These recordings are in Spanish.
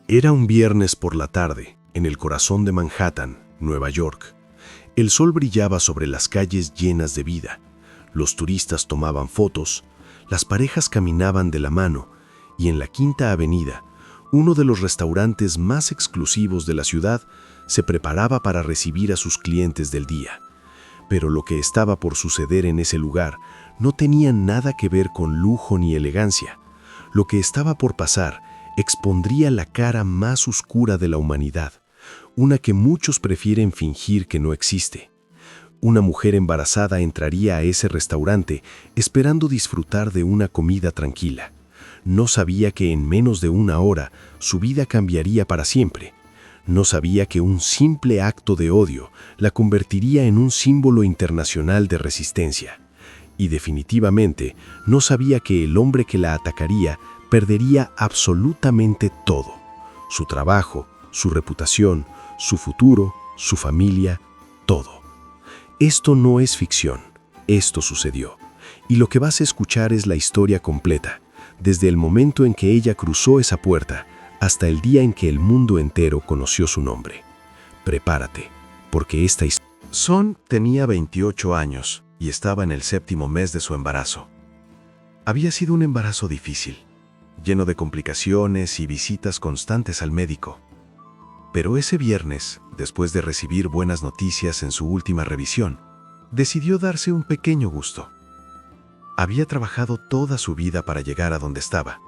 Era un viernes por la tarde, en el corazón de Manhattan, Nueva York. El sol brillaba sobre las calles llenas de vida. Los turistas tomaban fotos, las parejas caminaban de la mano y en la Quinta Avenida, uno de los restaurantes más exclusivos de la ciudad, se preparaba para recibir a sus clientes del día. Pero lo que estaba por suceder en ese lugar no tenía nada que ver con lujo ni elegancia. Lo que estaba por pasar expondría la cara más oscura de la humanidad, una que muchos prefieren fingir que no existe. Una mujer embarazada entraría a ese restaurante esperando disfrutar de una comida tranquila. No sabía que en menos de una hora su vida cambiaría para siempre. No sabía que un simple acto de odio la convertiría en un símbolo internacional de resistencia. Y definitivamente no sabía que el hombre que la atacaría perdería absolutamente todo: su trabajo, su reputación, su futuro, su familia, todo. Esto no es ficción, esto sucedió. Y lo que vas a escuchar es la historia completa, desde el momento en que ella cruzó esa puerta hasta el día en que el mundo entero conoció su nombre. Prepárate, porque esta historia... Son tenía 28 años y estaba en el 7º mes de su embarazo. Había sido un embarazo difícil, lleno de complicaciones y visitas constantes al médico. Pero ese viernes, después de recibir buenas noticias en su última revisión, decidió darse un pequeño gusto. Había trabajado toda su vida para llegar a donde estaba.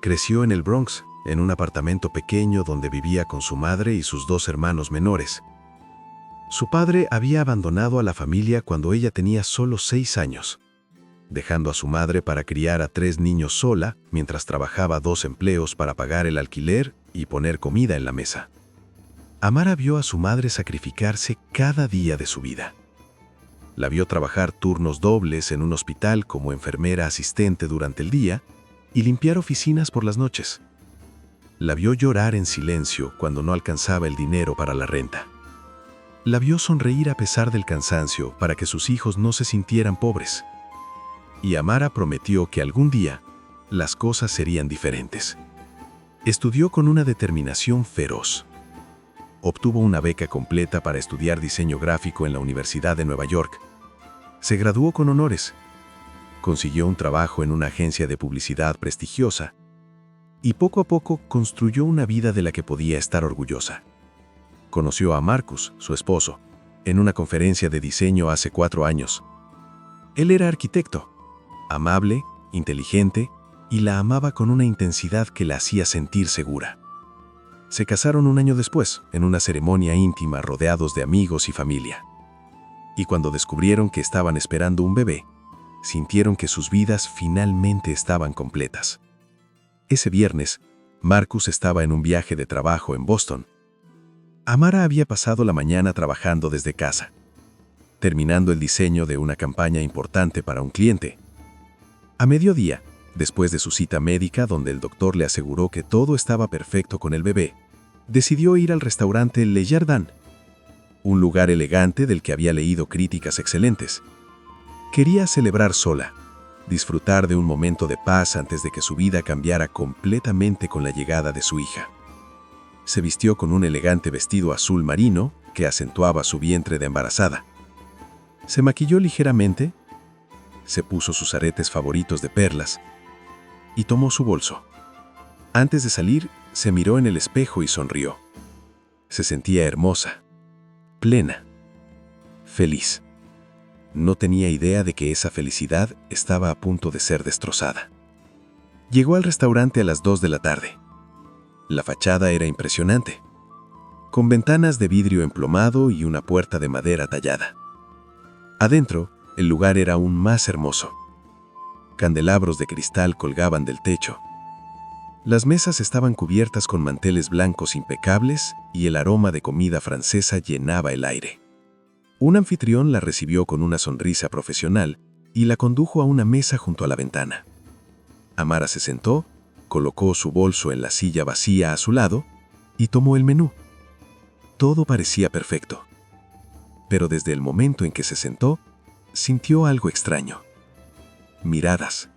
Creció en el Bronx, en un apartamento pequeño donde vivía con su madre y sus 2 hermanos menores. Su padre había abandonado a la familia cuando ella tenía solo 6 años, dejando a su madre para criar a 3 niños sola mientras trabajaba 2 empleos para pagar el alquiler y poner comida en la mesa. Amara vio a su madre sacrificarse cada día de su vida. La vio trabajar turnos dobles en un hospital como enfermera asistente durante el día y limpiar oficinas por las noches. La vio llorar en silencio cuando no alcanzaba el dinero para la renta. La vio sonreír a pesar del cansancio para que sus hijos no se sintieran pobres. Y Amara prometió que algún día las cosas serían diferentes. Estudió con una determinación feroz. Obtuvo una beca completa para estudiar diseño gráfico en la Universidad de Nueva York. Se graduó con honores. Consiguió un trabajo en una agencia de publicidad prestigiosa. Y poco a poco construyó una vida de la que podía estar orgullosa. Conoció a Marcus, su esposo, en una conferencia de diseño hace 4 años. Él era arquitecto, amable, inteligente, y la amaba con una intensidad que la hacía sentir segura. Se casaron un año después, en una ceremonia íntima rodeados de amigos y familia. Y cuando descubrieron que estaban esperando un bebé, sintieron que sus vidas finalmente estaban completas. Ese viernes, Marcus estaba en un viaje de trabajo en Boston. Amara había pasado la mañana trabajando desde casa, terminando el diseño de una campaña importante para un cliente. A mediodía, después de su cita médica donde el doctor le aseguró que todo estaba perfecto con el bebé, decidió ir al restaurante Le Jardin, un lugar elegante del que había leído críticas excelentes. Quería celebrar sola, disfrutar de un momento de paz antes de que su vida cambiara completamente con la llegada de su hija. Se vistió con un elegante vestido azul marino que acentuaba su vientre de embarazada. Se maquilló ligeramente, se puso sus aretes favoritos de perlas y tomó su bolso. Antes de salir, se miró en el espejo y sonrió. Se sentía hermosa, plena, feliz. No tenía idea de que esa felicidad estaba a punto de ser destrozada. Llegó al restaurante a las 2 de la tarde. La fachada era impresionante, con ventanas de vidrio emplomado y una puerta de madera tallada. Adentro, el lugar era aún más hermoso. Candelabros de cristal colgaban del techo. Las mesas estaban cubiertas con manteles blancos impecables y el aroma de comida francesa llenaba el aire. Un anfitrión la recibió con una sonrisa profesional y la condujo a una mesa junto a la ventana. Amara se sentó, colocó su bolso en la silla vacía a su lado y tomó el menú. Todo parecía perfecto. Pero desde el momento en que se sentó, sintió algo extraño. Miradas.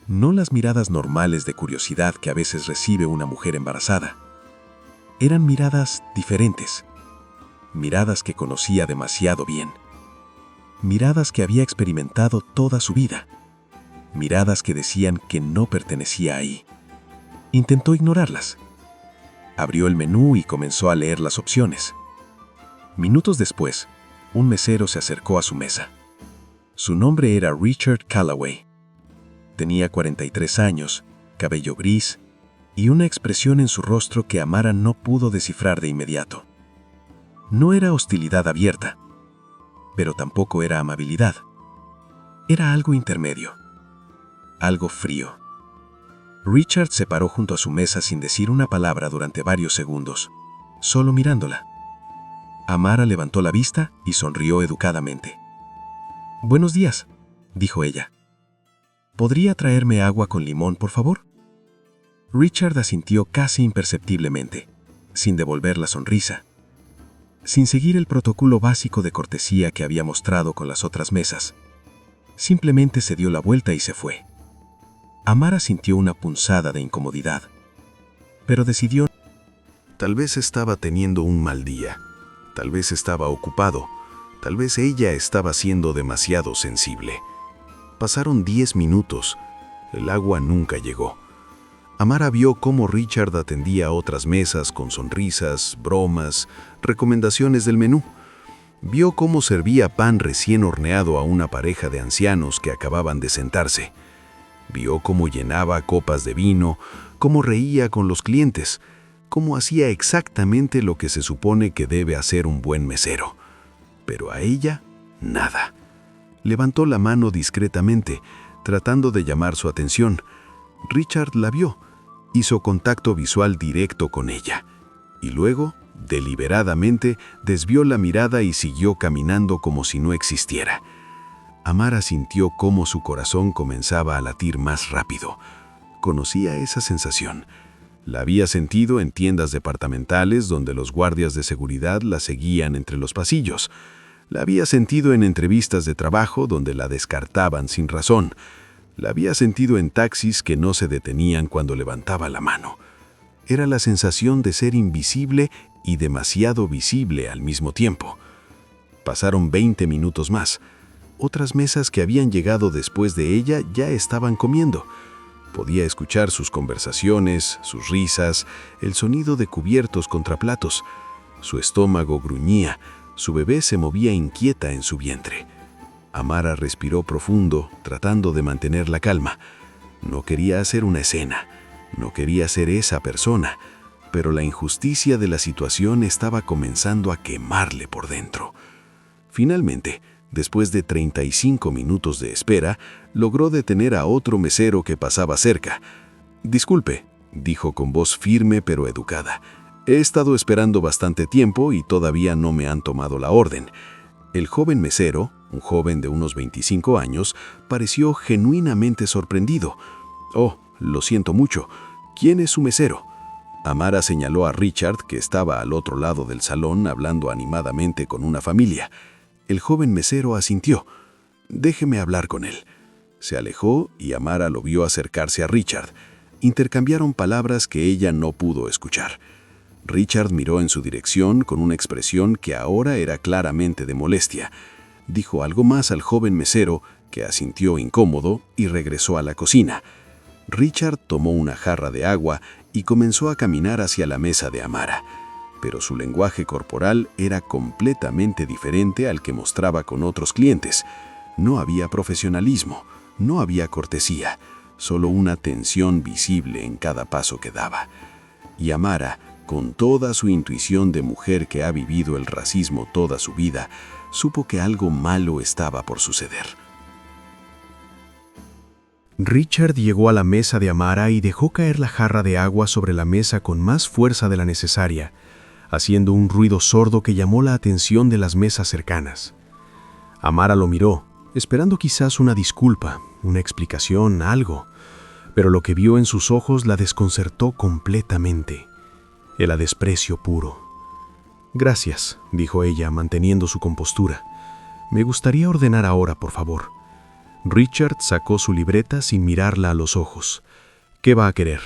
no las miradas normales de curiosidad que a veces recibe una mujer embarazada. Eran miradas diferentes, miradas que conocía demasiado bien, miradas que había experimentado toda su vida, miradas que decían que no pertenecía ahí. Intentó ignorarlas. Abrió el menú y comenzó a leer las opciones. Minutos después, un mesero se acercó a su mesa. Su nombre era Richard Callaway. Tenía 43 años, cabello gris y una expresión en su rostro que Amara no pudo descifrar de inmediato. No era hostilidad abierta, pero tampoco era amabilidad. Era algo intermedio, algo frío. Richard se paró junto a su mesa sin decir una palabra durante varios segundos, solo mirándola. Amara levantó la vista y sonrió educadamente. «Buenos días», dijo ella. «¿Podría traerme agua con limón, por favor?» Richard asintió casi imperceptiblemente, sin devolver la sonrisa, sin seguir el protocolo básico de cortesía que había mostrado con las otras mesas. Simplemente se dio la vuelta y se fue. Amara sintió una punzada de incomodidad, pero decidió. Tal vez estaba teniendo un mal día, tal vez estaba ocupado, tal vez ella estaba siendo demasiado sensible. Pasaron 10 minutos, el agua nunca llegó. Amara vio cómo Richard atendía a otras mesas con sonrisas, bromas, recomendaciones del menú. Vio cómo servía pan recién horneado a una pareja de ancianos que acababan de sentarse. Vio cómo llenaba copas de vino, cómo reía con los clientes, cómo hacía exactamente lo que se supone que debe hacer un buen mesero. Pero a ella, nada. Levantó la mano discretamente, tratando de llamar su atención. Richard la vio, hizo contacto visual directo con ella, y luego, deliberadamente, desvió la mirada y siguió caminando como si no existiera. Amara sintió cómo su corazón comenzaba a latir más rápido. Conocía esa sensación. La había sentido en tiendas departamentales donde los guardias de seguridad la seguían entre los pasillos. La había sentido en entrevistas de trabajo donde la descartaban sin razón. La había sentido en taxis que no se detenían cuando levantaba la mano. Era la sensación de ser invisible y demasiado visible al mismo tiempo. Pasaron 20 minutos más. Otras mesas que habían llegado después de ella ya estaban comiendo. Podía escuchar sus conversaciones, sus risas, el sonido de cubiertos contra platos. Su estómago gruñía, su bebé se movía inquieta en su vientre. Amara respiró profundo, tratando de mantener la calma. No quería hacer una escena, no quería ser esa persona, pero la injusticia de la situación estaba comenzando a quemarle por dentro. Finalmente, después de 35 minutos de espera, logró detener a otro mesero que pasaba cerca. «Disculpe», dijo con voz firme pero educada. «He estado esperando bastante tiempo y todavía no me han tomado la orden». El joven mesero, un joven de unos 25 años, pareció genuinamente sorprendido. «Oh, lo siento mucho. ¿Quién es su mesero?» Amara señaló a Richard, que estaba al otro lado del salón hablando animadamente con una familia. El joven mesero asintió. «Déjeme hablar con él». Se alejó y Amara lo vio acercarse a Richard. Intercambiaron palabras que ella no pudo escuchar. Richard miró en su dirección con una expresión que ahora era claramente de molestia. Dijo algo más al joven mesero, que asintió incómodo y regresó a la cocina. Richard tomó una jarra de agua y comenzó a caminar hacia la mesa de Amara. Pero su lenguaje corporal era completamente diferente al que mostraba con otros clientes. No había profesionalismo, no había cortesía, solo una tensión visible en cada paso que daba. Y Amara, con toda su intuición de mujer que ha vivido el racismo toda su vida, supo que algo malo estaba por suceder. Richard llegó a la mesa de Amara y dejó caer la jarra de agua sobre la mesa con más fuerza de la necesaria, haciendo un ruido sordo que llamó la atención de las mesas cercanas. Amara lo miró, esperando quizás una disculpa, una explicación, algo, pero lo que vio en sus ojos la desconcertó completamente. Era desprecio puro. «Gracias», dijo ella, manteniendo su compostura. «Me gustaría ordenar ahora, por favor». Richard sacó su libreta sin mirarla a los ojos. «¿Qué va a querer?»,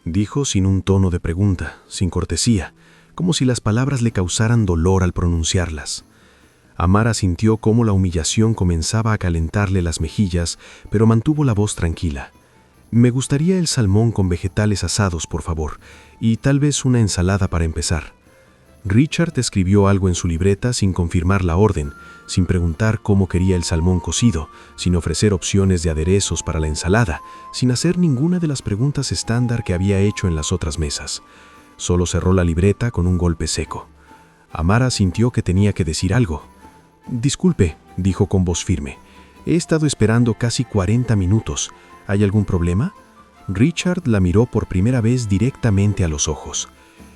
dijo sin un tono de pregunta, sin cortesía, como si las palabras le causaran dolor al pronunciarlas. Amara sintió cómo la humillación comenzaba a calentarle las mejillas, pero mantuvo la voz tranquila. «Me gustaría el salmón con vegetales asados, por favor, y tal vez una ensalada para empezar». Richard escribió algo en su libreta sin confirmar la orden, sin preguntar cómo quería el salmón cocido, sin ofrecer opciones de aderezos para la ensalada, sin hacer ninguna de las preguntas estándar que había hecho en las otras mesas. Solo cerró la libreta con un golpe seco. Amara sintió que tenía que decir algo. «Disculpe», dijo con voz firme. «He estado esperando casi 40 minutos. ¿Hay algún problema?». Richard la miró por primera vez directamente a los ojos.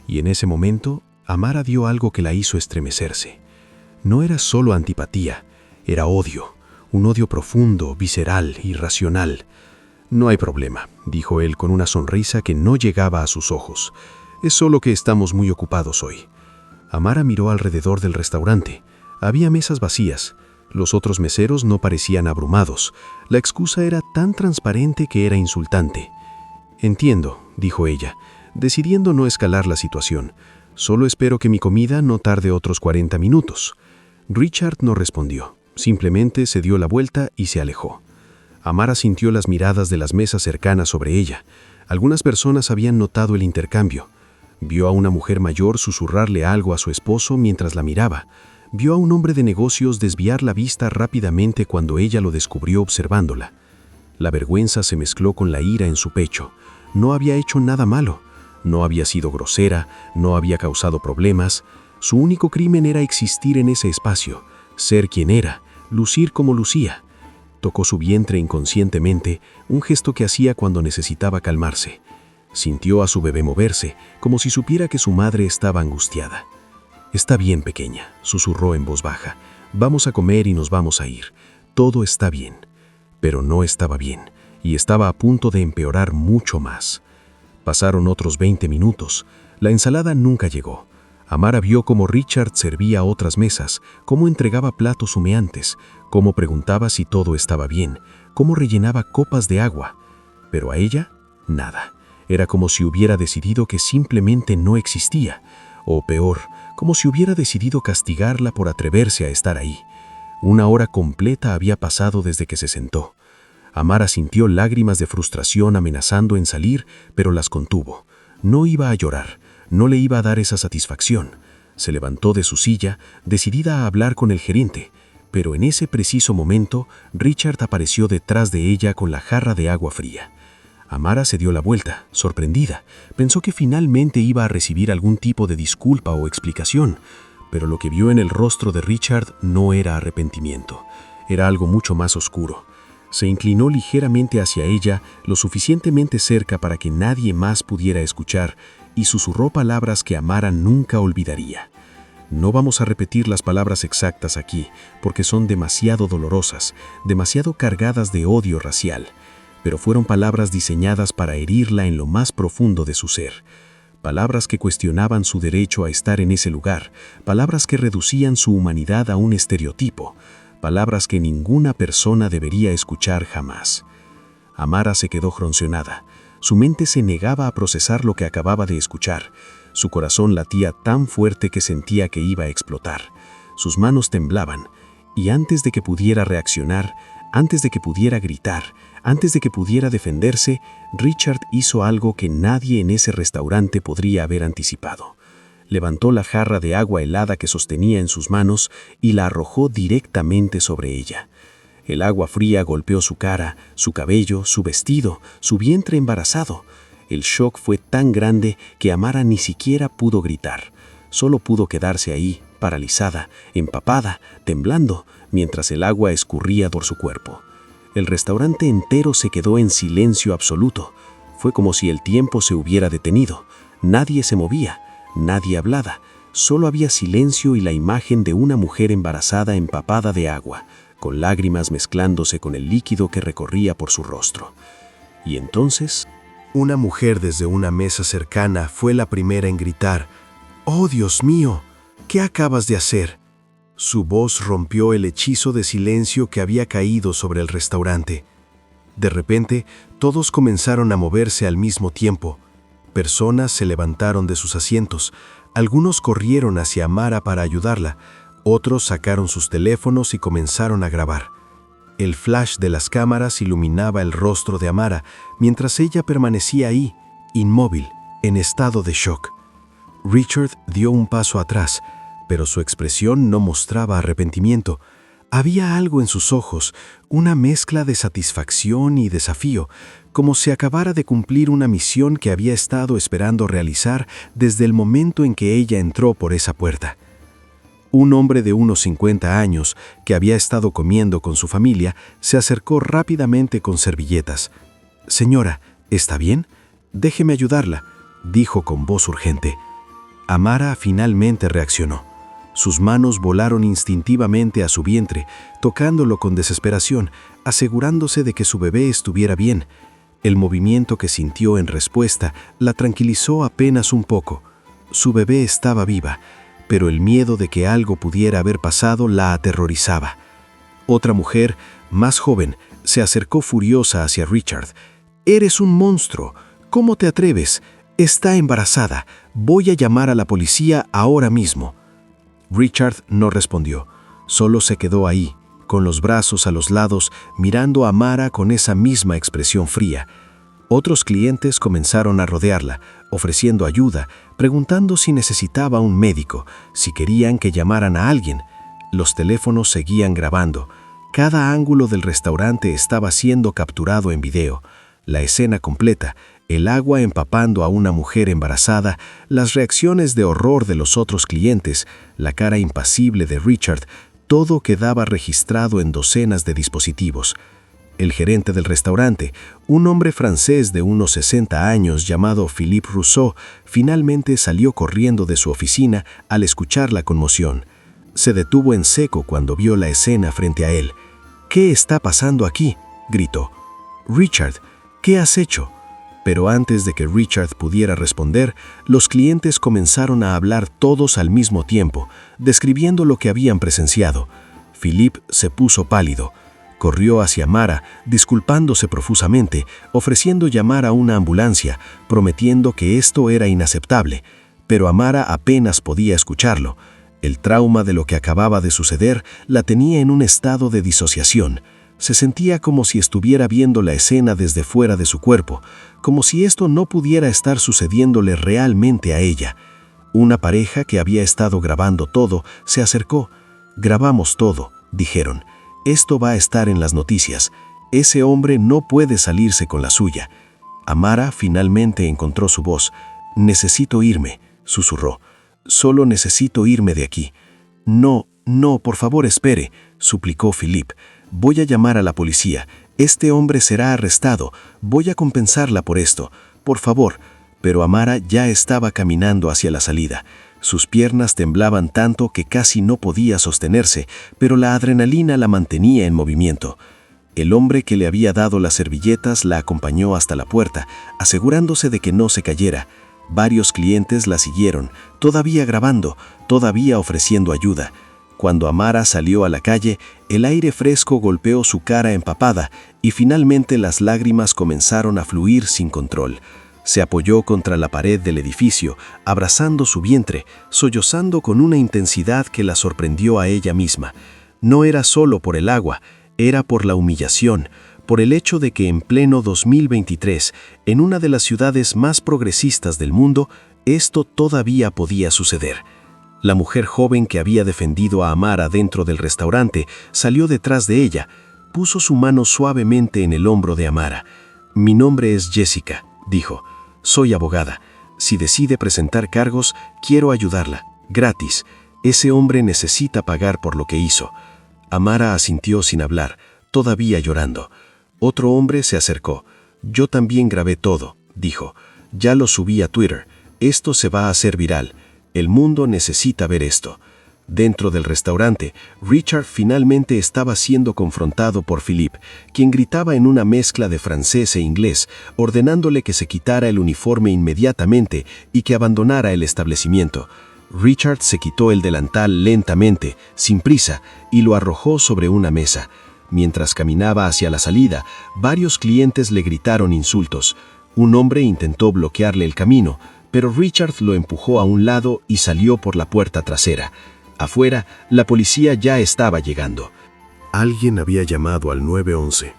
Y en ese momento, Amara dio algo que la hizo estremecerse. No era solo antipatía, era odio. Un odio profundo, visceral, irracional. «No hay problema», dijo él con una sonrisa que no llegaba a sus ojos. «Es solo que estamos muy ocupados hoy». Amara miró alrededor del restaurante. Había mesas vacías. Los otros meseros no parecían abrumados. La excusa era tan transparente que era insultante. «Entiendo», dijo ella, decidiendo no escalar la situación. «Solo espero que mi comida no tarde otros 40 minutos». Richard no respondió. Simplemente se dio la vuelta y se alejó. Amara sintió las miradas de las mesas cercanas sobre ella. Algunas personas habían notado el intercambio. Vio a una mujer mayor susurrarle algo a su esposo mientras la miraba. Vio a un hombre de negocios desviar la vista rápidamente cuando ella lo descubrió observándola. La vergüenza se mezcló con la ira en su pecho. No había hecho nada malo. No había sido grosera, no había causado problemas. Su único crimen era existir en ese espacio, ser quien era, lucir como lucía. Tocó su vientre inconscientemente, un gesto que hacía cuando necesitaba calmarse. Sintió a su bebé moverse, como si supiera que su madre estaba angustiada. «Está bien, pequeña», susurró en voz baja. «Vamos a comer y nos vamos a ir. Todo está bien». Pero no estaba bien, y estaba a punto de empeorar mucho más. Pasaron otros 20 minutos. La ensalada nunca llegó. Amara vio cómo Richard servía a otras mesas, cómo entregaba platos humeantes, cómo preguntaba si todo estaba bien, cómo rellenaba copas de agua. Pero a ella, nada. Era como si hubiera decidido que simplemente no existía. O peor, como si hubiera decidido castigarla por atreverse a estar ahí. Una hora completa había pasado desde que se sentó. Amara sintió lágrimas de frustración amenazando en salir, pero las contuvo. No iba a llorar, no le iba a dar esa satisfacción. Se levantó de su silla, decidida a hablar con el gerente, pero en ese preciso momento, Richard apareció detrás de ella con la jarra de agua fría. Amara se dio la vuelta, sorprendida. Pensó que finalmente iba a recibir algún tipo de disculpa o explicación, pero lo que vio en el rostro de Richard no era arrepentimiento. Era algo mucho más oscuro. Se inclinó ligeramente hacia ella, lo suficientemente cerca para que nadie más pudiera escuchar, y susurró palabras que Amara nunca olvidaría. No vamos a repetir las palabras exactas aquí, porque son demasiado dolorosas, demasiado cargadas de odio racial, pero fueron palabras diseñadas para herirla en lo más profundo de su ser. Palabras que cuestionaban su derecho a estar en ese lugar, palabras que reducían su humanidad a un estereotipo, palabras que ninguna persona debería escuchar jamás. Amara se quedó froncionada. Su mente se negaba a procesar lo que acababa de escuchar. Su corazón latía tan fuerte que sentía que iba a explotar. Sus manos temblaban, y antes de que pudiera reaccionar, antes de que pudiera gritar, antes de que pudiera defenderse, Richard hizo algo que nadie en ese restaurante podría haber anticipado. Levantó la jarra de agua helada que sostenía en sus manos y la arrojó directamente sobre ella. El agua fría golpeó su cara, su cabello, su vestido, su vientre embarazado. El shock fue tan grande que Amara ni siquiera pudo gritar. Solo pudo quedarse ahí, paralizada, empapada, temblando, mientras el agua escurría por su cuerpo. El restaurante entero se quedó en silencio absoluto. Fue como si el tiempo se hubiera detenido. Nadie se movía. Nadie hablaba, solo había silencio y la imagen de una mujer embarazada empapada de agua, con lágrimas mezclándose con el líquido que recorría por su rostro. Y entonces, una mujer desde una mesa cercana fue la primera en gritar: «¡Oh, Dios mío! ¿Qué acabas de hacer?». Su voz rompió el hechizo de silencio que había caído sobre el restaurante. De repente, todos comenzaron a moverse al mismo tiempo. Personas se levantaron de sus asientos. Algunos corrieron hacia Amara para ayudarla. Otros sacaron sus teléfonos y comenzaron a grabar. El flash de las cámaras iluminaba el rostro de Amara, mientras ella permanecía ahí, inmóvil, en estado de shock. Richard dio un paso atrás, pero su expresión no mostraba arrepentimiento. Había algo en sus ojos, una mezcla de satisfacción y desafío, como si acabara de cumplir una misión que había estado esperando realizar desde el momento en que ella entró por esa puerta. Un hombre de unos 50 años, que había estado comiendo con su familia, se acercó rápidamente con servilletas. «Señora, ¿está bien? Déjeme ayudarla», dijo con voz urgente. Amara finalmente reaccionó. Sus manos volaron instintivamente a su vientre, tocándolo con desesperación, asegurándose de que su bebé estuviera bien. El movimiento que sintió en respuesta la tranquilizó apenas un poco. Su bebé estaba viva, pero el miedo de que algo pudiera haber pasado la aterrorizaba. Otra mujer, más joven, se acercó furiosa hacia Richard. «Eres un monstruo. ¿Cómo te atreves? Está embarazada. Voy a llamar a la policía ahora mismo». Richard no respondió. Solo se quedó ahí, con los brazos a los lados, mirando a Amara con esa misma expresión fría. Otros clientes comenzaron a rodearla, ofreciendo ayuda, preguntando si necesitaba un médico, si querían que llamaran a alguien. Los teléfonos seguían grabando. Cada ángulo del restaurante estaba siendo capturado en video. La escena completa, el agua empapando a una mujer embarazada, las reacciones de horror de los otros clientes, la cara impasible de Richard, todo quedaba registrado en docenas de dispositivos. El gerente del restaurante, un hombre francés de unos 60 años llamado Philippe Rousseau, finalmente salió corriendo de su oficina al escuchar la conmoción. Se detuvo en seco cuando vio la escena frente a él. «¿Qué está pasando aquí?», gritó. «Richard, ¿qué has hecho?». Pero antes de que Richard pudiera responder, los clientes comenzaron a hablar todos al mismo tiempo, describiendo lo que habían presenciado. Philippe se puso pálido. Corrió hacia Amara, disculpándose profusamente, ofreciendo llamar a una ambulancia, prometiendo que esto era inaceptable. Pero Amara apenas podía escucharlo. El trauma de lo que acababa de suceder la tenía en un estado de disociación. Se sentía como si estuviera viendo la escena desde fuera de su cuerpo, como si esto no pudiera estar sucediéndole realmente a ella. Una pareja que había estado grabando todo se acercó. «Grabamos todo», dijeron. «Esto va a estar en las noticias. Ese hombre no puede salirse con la suya». Amara finalmente encontró su voz. «Necesito irme», susurró. «Solo necesito irme de aquí». «No, por favor espere», suplicó Philippe. «Voy a llamar a la policía. Este hombre será arrestado. Voy a compensarla por esto. Por favor». Pero Amara ya estaba caminando hacia la salida. Sus piernas temblaban tanto que casi no podía sostenerse, pero la adrenalina la mantenía en movimiento. El hombre que le había dado las servilletas la acompañó hasta la puerta, asegurándose de que no se cayera. Varios clientes la siguieron, todavía grabando, todavía ofreciendo ayuda. Cuando Amara salió a la calle, el aire fresco golpeó su cara empapada y finalmente las lágrimas comenzaron a fluir sin control. Se apoyó contra la pared del edificio, abrazando su vientre, sollozando con una intensidad que la sorprendió a ella misma. No era solo por el agua, era por la humillación, por el hecho de que en pleno 2023, en una de las ciudades más progresistas del mundo, esto todavía podía suceder. La mujer joven que había defendido a Amara dentro del restaurante salió detrás de ella, puso su mano suavemente en el hombro de Amara. «Mi nombre es Jessica», dijo. «Soy abogada. Si decide presentar cargos, quiero ayudarla. Gratis. Ese hombre necesita pagar por lo que hizo». Amara asintió sin hablar, todavía llorando. Otro hombre se acercó. «Yo también grabé todo», dijo. «Ya lo subí a Twitter. Esto se va a hacer viral. El mundo necesita ver esto». Dentro del restaurante, Richard finalmente estaba siendo confrontado por Philippe, quien gritaba en una mezcla de francés e inglés, ordenándole que se quitara el uniforme inmediatamente y que abandonara el establecimiento. Richard se quitó el delantal lentamente, sin prisa, y lo arrojó sobre una mesa. Mientras caminaba hacia la salida, varios clientes le gritaron insultos. Un hombre intentó bloquearle el camino, pero Richard lo empujó a un lado y salió por la puerta trasera. Afuera, la policía ya estaba llegando. Alguien había llamado al 911.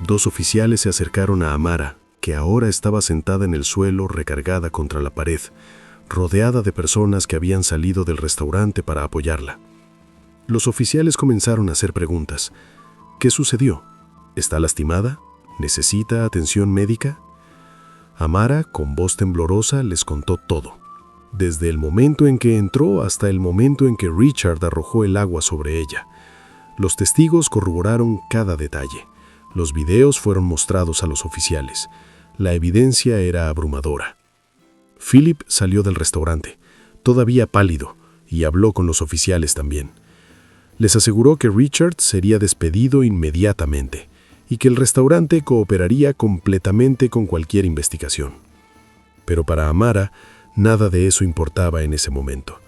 2 oficiales se acercaron a Amara, que ahora estaba sentada en el suelo recargada contra la pared, rodeada de personas que habían salido del restaurante para apoyarla. Los oficiales comenzaron a hacer preguntas. ¿Qué sucedió? ¿Está lastimada? ¿Necesita atención médica? Amara, con voz temblorosa, les contó todo. Desde el momento en que entró hasta el momento en que Richard arrojó el agua sobre ella. Los testigos corroboraron cada detalle. Los videos fueron mostrados a los oficiales. La evidencia era abrumadora. Philip salió del restaurante, todavía pálido, y habló con los oficiales también. Les aseguró que Richard sería despedido inmediatamente y que el restaurante cooperaría completamente con cualquier investigación. Pero para Amara, nada de eso importaba en ese momento.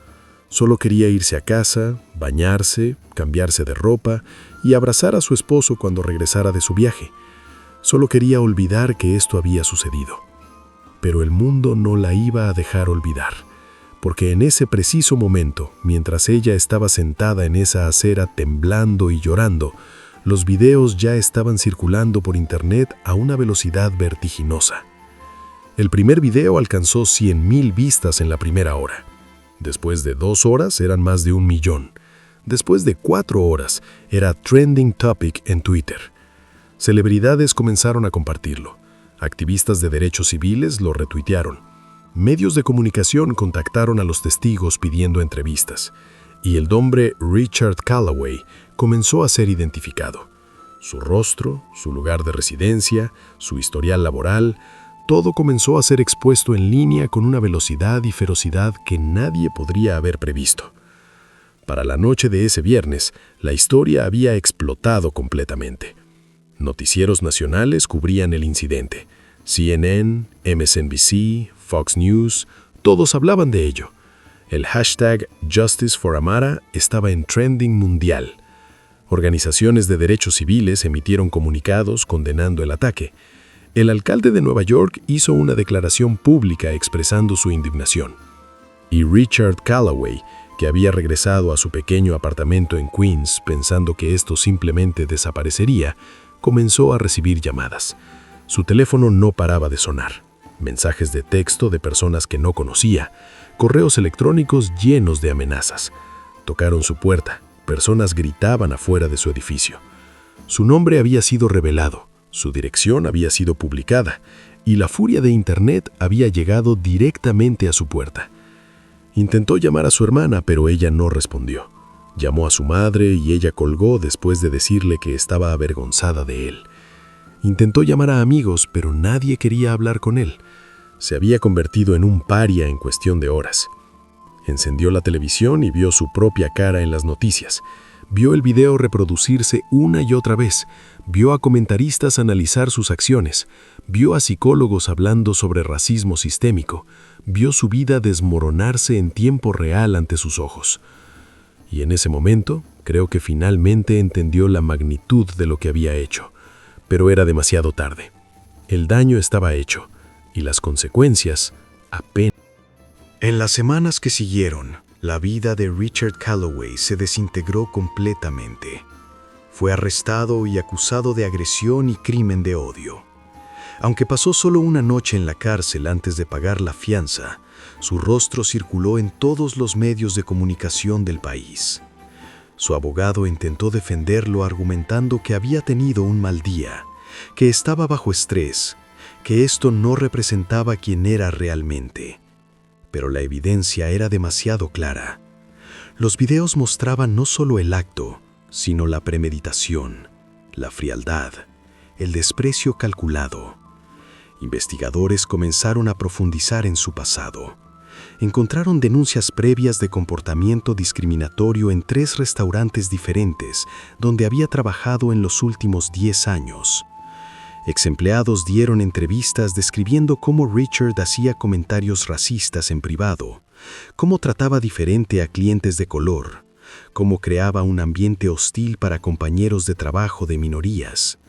Solo quería irse a casa, bañarse, cambiarse de ropa y abrazar a su esposo cuando regresara de su viaje. Solo quería olvidar que esto había sucedido. Pero el mundo no la iba a dejar olvidar, porque en ese preciso momento, mientras ella estaba sentada en esa acera temblando y llorando, los videos ya estaban circulando por internet a una velocidad vertiginosa. El primer video alcanzó 100,000 vistas en la primera hora. Después de 2 horas eran más de 1,000,000. Después de 4 horas era trending topic en Twitter. Celebridades comenzaron a compartirlo. Activistas de derechos civiles lo retuitearon. Medios de comunicación contactaron a los testigos pidiendo entrevistas. Y el nombre Richard Calloway comenzó a ser identificado. Su rostro, su lugar de residencia, su historial laboral, todo comenzó a ser expuesto en línea con una velocidad y ferocidad que nadie podría haber previsto. Para la noche de ese viernes, la historia había explotado completamente. Noticieros nacionales cubrían el incidente. CNN, MSNBC, Fox News, todos hablaban de ello. El hashtag Justice for Amara estaba en trending mundial. Organizaciones de derechos civiles emitieron comunicados condenando el ataque. El alcalde de Nueva York hizo una declaración pública expresando su indignación. Y Richard Calloway, que había regresado a su pequeño apartamento en Queens pensando que esto simplemente desaparecería, comenzó a recibir llamadas. Su teléfono no paraba de sonar. Mensajes de texto de personas que no conocía, correos electrónicos llenos de amenazas. Tocaron su puerta. Personas gritaban afuera de su edificio. Su nombre había sido revelado, su dirección había sido publicada, y la furia de Internet había llegado directamente a su puerta. Intentó llamar a su hermana, pero ella no respondió. Llamó a su madre y ella colgó después de decirle que estaba avergonzada de él. Intentó llamar a amigos, pero nadie quería hablar con él. Se había convertido en un paria en cuestión de horas. Encendió la televisión y vio su propia cara en las noticias. Vio el video reproducirse una y otra vez. Vio a comentaristas analizar sus acciones. Vio a psicólogos hablando sobre racismo sistémico. Vio su vida desmoronarse en tiempo real ante sus ojos. Y en ese momento, creo que finalmente entendió la magnitud de lo que había hecho. Pero era demasiado tarde. El daño estaba hecho, y las consecuencias apenas. En las semanas que siguieron, la vida de Richard Calloway se desintegró completamente. Fue arrestado y acusado de agresión y crimen de odio. Aunque pasó solo una noche en la cárcel antes de pagar la fianza, su rostro circuló en todos los medios de comunicación del país. Su abogado intentó defenderlo argumentando que había tenido un mal día, que estaba bajo estrés, que esto no representaba quién era realmente. Pero la evidencia era demasiado clara. Los videos mostraban no solo el acto, sino la premeditación, la frialdad, el desprecio calculado. Investigadores comenzaron a profundizar en su pasado. Encontraron denuncias previas de comportamiento discriminatorio en 3 restaurantes diferentes donde había trabajado en los últimos 10 años. Exempleados dieron entrevistas describiendo cómo Richard hacía comentarios racistas en privado, cómo trataba diferente a clientes de color, cómo creaba un ambiente hostil para compañeros de trabajo de minorías.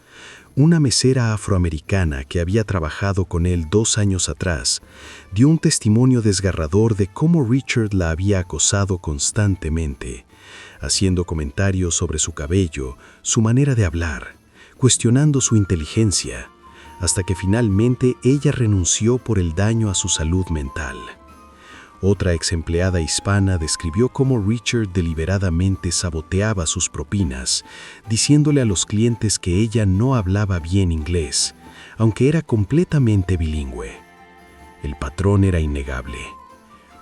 Una mesera afroamericana que había trabajado con él 2 años atrás dio un testimonio desgarrador de cómo Richard la había acosado constantemente, haciendo comentarios sobre su cabello, su manera de hablar, cuestionando su inteligencia, hasta que finalmente ella renunció por el daño a su salud mental. Otra ex empleada hispana describió cómo Richard deliberadamente saboteaba sus propinas, diciéndole a los clientes que ella no hablaba bien inglés, aunque era completamente bilingüe. El patrón era innegable.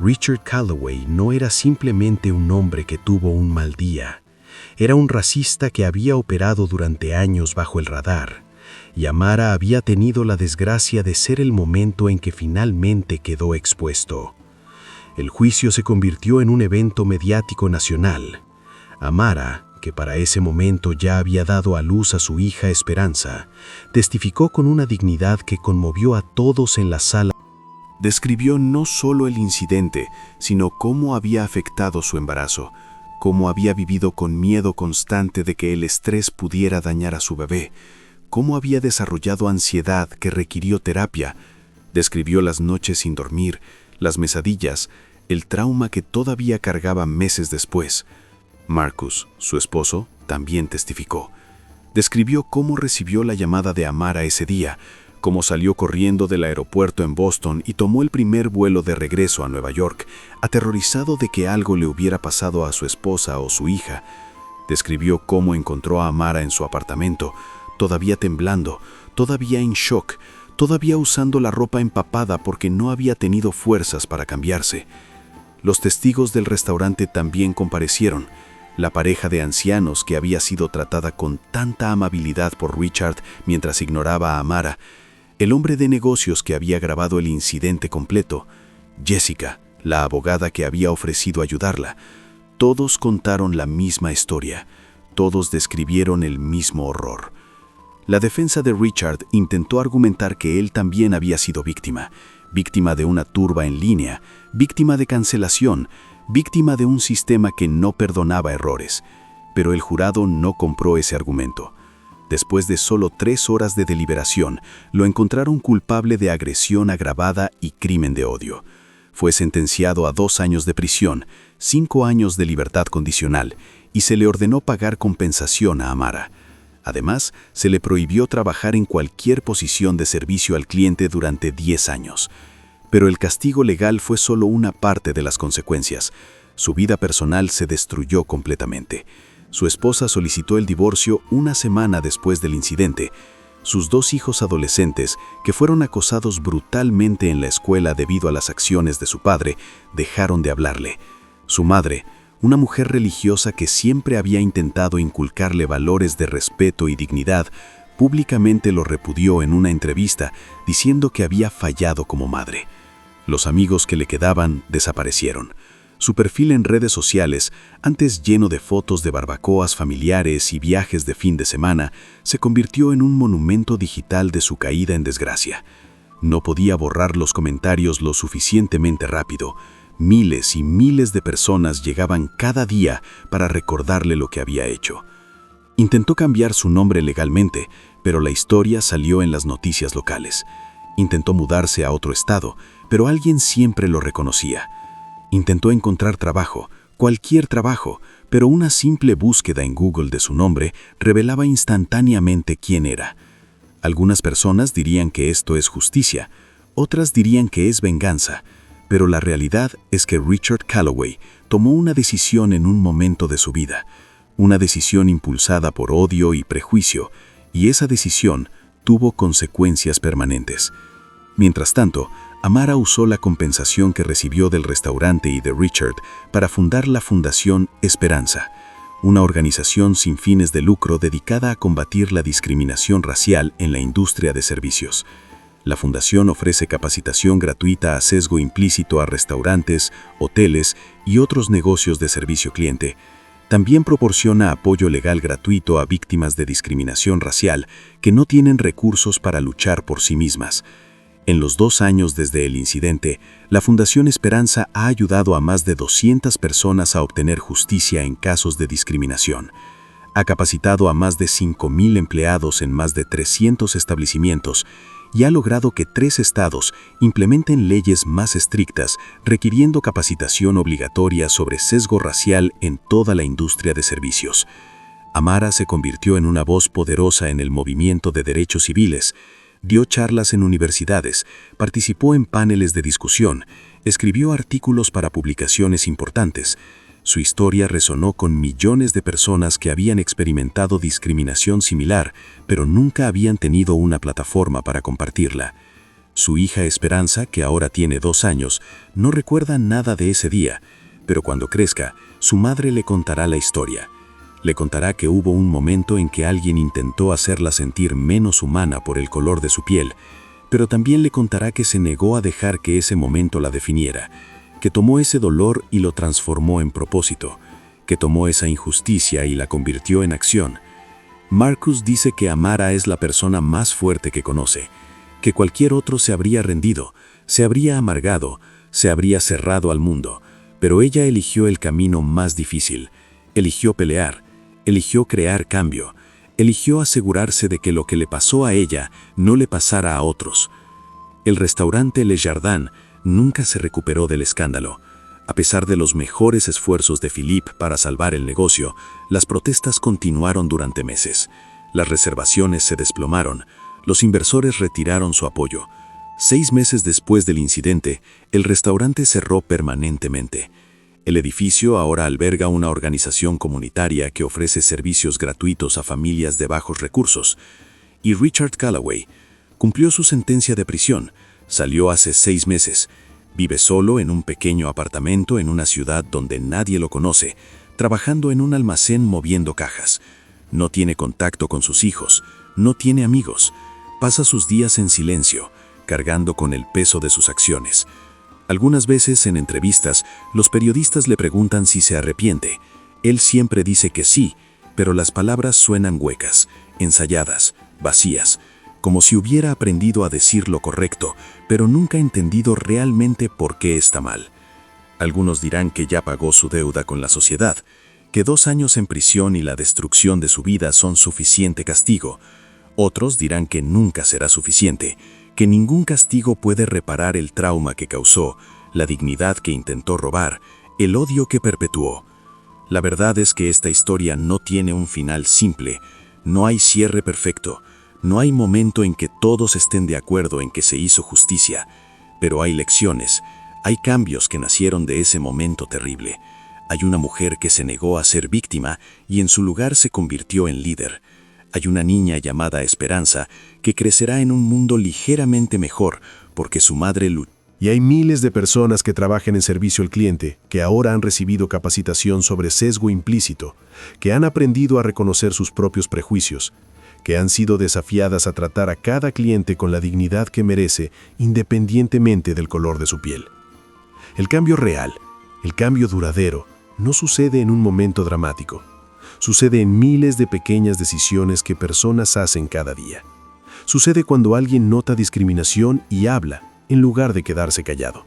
Richard Calloway no era simplemente un hombre que tuvo un mal día. Era un racista que había operado durante años bajo el radar, y Amara había tenido la desgracia de ser el momento en que finalmente quedó expuesto. El juicio se convirtió en un evento mediático nacional. Amara, que para ese momento ya había dado a luz a su hija Esperanza, testificó con una dignidad que conmovió a todos en la sala. Describió no solo el incidente, sino cómo había afectado su embarazo, cómo había vivido con miedo constante de que el estrés pudiera dañar a su bebé, cómo había desarrollado ansiedad que requirió terapia. Describió las noches sin dormir, las pesadillas, el trauma que todavía cargaba meses después. Marcus, su esposo, también testificó. Describió cómo recibió la llamada de Amara ese día, cómo salió corriendo del aeropuerto en Boston y tomó el primer vuelo de regreso a Nueva York, aterrorizado de que algo le hubiera pasado a su esposa o su hija. Describió cómo encontró a Amara en su apartamento, todavía temblando, todavía en shock, todavía usando la ropa empapada porque no había tenido fuerzas para cambiarse. Los testigos del restaurante también comparecieron. La pareja de ancianos que había sido tratada con tanta amabilidad por Richard mientras ignoraba a Amara, el hombre de negocios que había grabado el incidente completo, Jessica, la abogada que había ofrecido ayudarla. Todos contaron la misma historia, todos describieron el mismo horror. La defensa de Richard intentó argumentar que él también había sido víctima de una turba en línea, víctima de cancelación, víctima de un sistema que no perdonaba errores. Pero el jurado no compró ese argumento. Después de solo 3 horas de deliberación, lo encontraron culpable de agresión agravada y crimen de odio. Fue sentenciado a 2 años de prisión, 5 años de libertad condicional, y se le ordenó pagar compensación a Amara. Además, se le prohibió trabajar en cualquier posición de servicio al cliente durante 10 años. Pero el castigo legal fue solo una parte de las consecuencias. Su vida personal se destruyó completamente. Su esposa solicitó el divorcio una semana después del incidente. Sus 2 hijos adolescentes, que fueron acosados brutalmente en la escuela debido a las acciones de su padre, dejaron de hablarle. Su madre, una mujer religiosa que siempre había intentado inculcarle valores de respeto y dignidad, públicamente lo repudió en una entrevista, diciendo que había fallado como madre. Los amigos que le quedaban desaparecieron. Su perfil en redes sociales, antes lleno de fotos de barbacoas familiares y viajes de fin de semana, se convirtió en un monumento digital de su caída en desgracia. No podía borrar los comentarios lo suficientemente rápido. Miles y miles de personas llegaban cada día para recordarle lo que había hecho. Intentó cambiar su nombre legalmente, pero la historia salió en las noticias locales. Intentó mudarse a otro estado, pero alguien siempre lo reconocía. Intentó encontrar trabajo, cualquier trabajo, pero una simple búsqueda en Google de su nombre revelaba instantáneamente quién era. Algunas personas dirían que esto es justicia, otras dirían que es venganza. Pero la realidad es que Richard Calloway tomó una decisión en un momento de su vida, una decisión impulsada por odio y prejuicio, y esa decisión tuvo consecuencias permanentes. Mientras tanto, Amara usó la compensación que recibió del restaurante y de Richard para fundar la Fundación Esperanza, una organización sin fines de lucro dedicada a combatir la discriminación racial en la industria de servicios. La fundación ofrece capacitación gratuita a sesgo implícito a restaurantes, hoteles y otros negocios de servicio cliente. También proporciona apoyo legal gratuito a víctimas de discriminación racial que no tienen recursos para luchar por sí mismas. En los 2 años desde el incidente, la Fundación Esperanza ha ayudado a más de 200 personas a obtener justicia en casos de discriminación. Ha capacitado a más de 5.000 empleados en más de 300 establecimientos y ha logrado que 3 estados implementen leyes más estrictas, requiriendo capacitación obligatoria sobre sesgo racial en toda la industria de servicios. Amara se convirtió en una voz poderosa en el movimiento de derechos civiles. Dio charlas en universidades, participó en paneles de discusión, escribió artículos para publicaciones importantes. Su historia resonó con millones de personas que habían experimentado discriminación similar, pero nunca habían tenido una plataforma para compartirla. Su hija Esperanza, que ahora tiene 2 años, no recuerda nada de ese día, pero cuando crezca, su madre le contará la historia. Le contará que hubo un momento en que alguien intentó hacerla sentir menos humana por el color de su piel, pero también le contará que se negó a dejar que ese momento la definiera, que tomó ese dolor y lo transformó en propósito, que tomó esa injusticia y la convirtió en acción. Marcus dice que Amara es la persona más fuerte que conoce, que cualquier otro se habría rendido, se habría amargado, se habría cerrado al mundo, pero ella eligió el camino más difícil, eligió pelear, eligió crear cambio, eligió asegurarse de que lo que le pasó a ella no le pasara a otros. El restaurante Le Jardin nunca se recuperó del escándalo. A pesar de los mejores esfuerzos de Philippe para salvar el negocio, las protestas continuaron durante meses. Las reservaciones se desplomaron, los inversores retiraron su apoyo. 6 meses después del incidente, el restaurante cerró permanentemente. El edificio ahora alberga una organización comunitaria que ofrece servicios gratuitos a familias de bajos recursos. Y Richard Callaway cumplió su sentencia de prisión. Salió hace 6 meses. Vive solo en un pequeño apartamento en una ciudad donde nadie lo conoce, trabajando en un almacén moviendo cajas. No tiene contacto con sus hijos, no tiene amigos. Pasa sus días en silencio, cargando con el peso de sus acciones. Algunas veces en entrevistas, los periodistas le preguntan si se arrepiente. Él siempre dice que sí, pero las palabras suenan huecas, ensayadas, vacías, como si hubiera aprendido a decir lo correcto, pero nunca entendido realmente por qué está mal. Algunos dirán que ya pagó su deuda con la sociedad, que 2 años en prisión y la destrucción de su vida son suficiente castigo. Otros dirán que nunca será suficiente, que ningún castigo puede reparar el trauma que causó, la dignidad que intentó robar, el odio que perpetuó. La verdad es que esta historia no tiene un final simple, no hay cierre perfecto, no hay momento en que todos estén de acuerdo en que se hizo justicia, pero hay lecciones, hay cambios que nacieron de ese momento terrible. Hay una mujer que se negó a ser víctima y en su lugar se convirtió en líder. Hay una niña llamada Esperanza que crecerá en un mundo ligeramente mejor porque su madre luchó. Y hay miles de personas que trabajan en servicio al cliente, que ahora han recibido capacitación sobre sesgo implícito, que han aprendido a reconocer sus propios prejuicios, que han sido desafiadas a tratar a cada cliente con la dignidad que merece, independientemente del color de su piel. El cambio real, el cambio duradero, no sucede en un momento dramático. Sucede en miles de pequeñas decisiones que personas hacen cada día. Sucede cuando alguien nota discriminación y habla, en lugar de quedarse callado.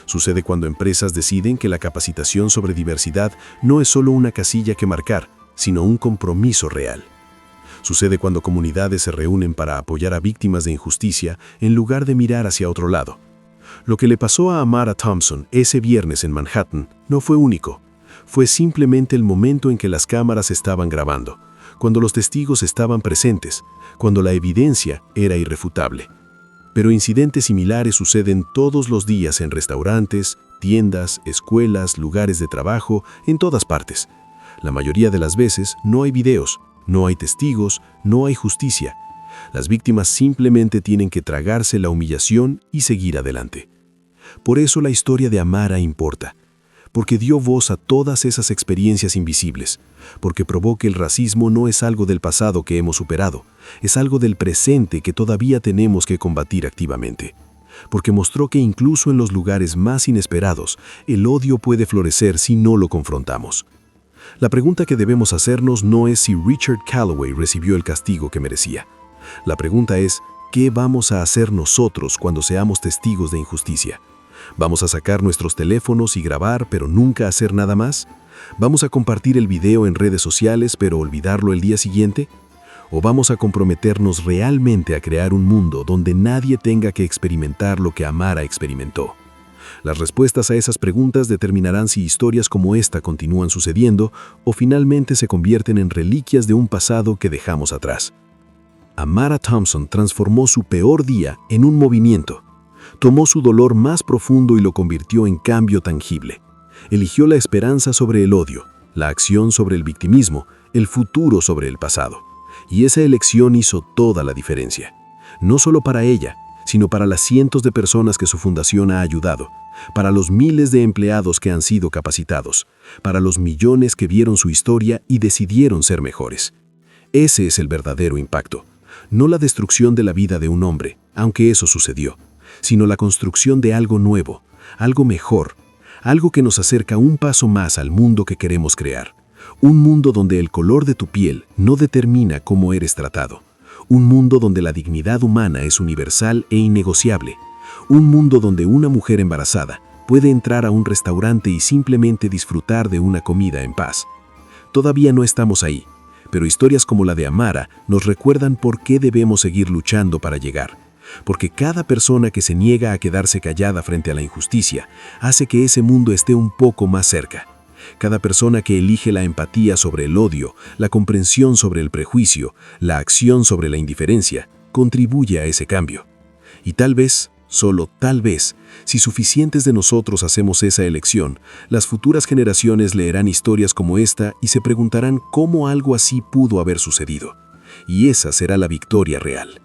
Sucede cuando empresas deciden que la capacitación sobre diversidad no es solo una casilla que marcar, sino un compromiso real. Sucede cuando comunidades se reúnen para apoyar a víctimas de injusticia en lugar de mirar hacia otro lado. Lo que le pasó a Amara Thompson ese viernes en Manhattan no fue único. Fue simplemente el momento en que las cámaras estaban grabando, cuando los testigos estaban presentes, cuando la evidencia era irrefutable. Pero incidentes similares suceden todos los días en restaurantes, tiendas, escuelas, lugares de trabajo, en todas partes. La mayoría de las veces no hay videos, no hay testigos, no hay justicia. Las víctimas simplemente tienen que tragarse la humillación y seguir adelante. Por eso la historia de Amara importa. Porque dio voz a todas esas experiencias invisibles, porque probó que el racismo no es algo del pasado que hemos superado, es algo del presente que todavía tenemos que combatir activamente, porque mostró que incluso en los lugares más inesperados, el odio puede florecer si no lo confrontamos. La pregunta que debemos hacernos no es si Richard Callaway recibió el castigo que merecía. La pregunta es, ¿qué vamos a hacer nosotros cuando seamos testigos de injusticia? ¿Vamos a sacar nuestros teléfonos y grabar, pero nunca hacer nada más? ¿Vamos a compartir el video en redes sociales, pero olvidarlo el día siguiente? ¿O vamos a comprometernos realmente a crear un mundo donde nadie tenga que experimentar lo que Amara experimentó? Las respuestas a esas preguntas determinarán si historias como esta continúan sucediendo o finalmente se convierten en reliquias de un pasado que dejamos atrás. Amara Thompson transformó su peor día en un movimiento. Tomó su dolor más profundo y lo convirtió en cambio tangible. Eligió la esperanza sobre el odio, la acción sobre el victimismo, el futuro sobre el pasado. Y esa elección hizo toda la diferencia. No solo para ella, sino para las cientos de personas que su fundación ha ayudado, para los miles de empleados que han sido capacitados, para los millones que vieron su historia y decidieron ser mejores. Ese es el verdadero impacto. No la destrucción de la vida de un hombre, aunque eso sucedió, sino la construcción de algo nuevo, algo mejor, algo que nos acerca un paso más al mundo que queremos crear. Un mundo donde el color de tu piel no determina cómo eres tratado. Un mundo donde la dignidad humana es universal e innegociable. Un mundo donde una mujer embarazada puede entrar a un restaurante y simplemente disfrutar de una comida en paz. Todavía no estamos ahí, pero historias como la de Amara nos recuerdan por qué debemos seguir luchando para llegar. Porque cada persona que se niega a quedarse callada frente a la injusticia hace que ese mundo esté un poco más cerca. Cada persona que elige la empatía sobre el odio, la comprensión sobre el prejuicio, la acción sobre la indiferencia, contribuye a ese cambio. Y tal vez, solo tal vez, si suficientes de nosotros hacemos esa elección, las futuras generaciones leerán historias como esta y se preguntarán cómo algo así pudo haber sucedido. Y esa será la victoria real.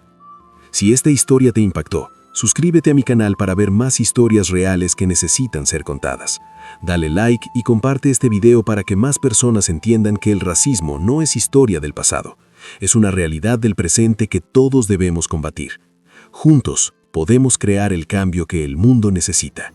Si esta historia te impactó, suscríbete a mi canal para ver más historias reales que necesitan ser contadas. Dale like y comparte este video para que más personas entiendan que el racismo no es historia del pasado. Es una realidad del presente que todos debemos combatir. Juntos podemos crear el cambio que el mundo necesita.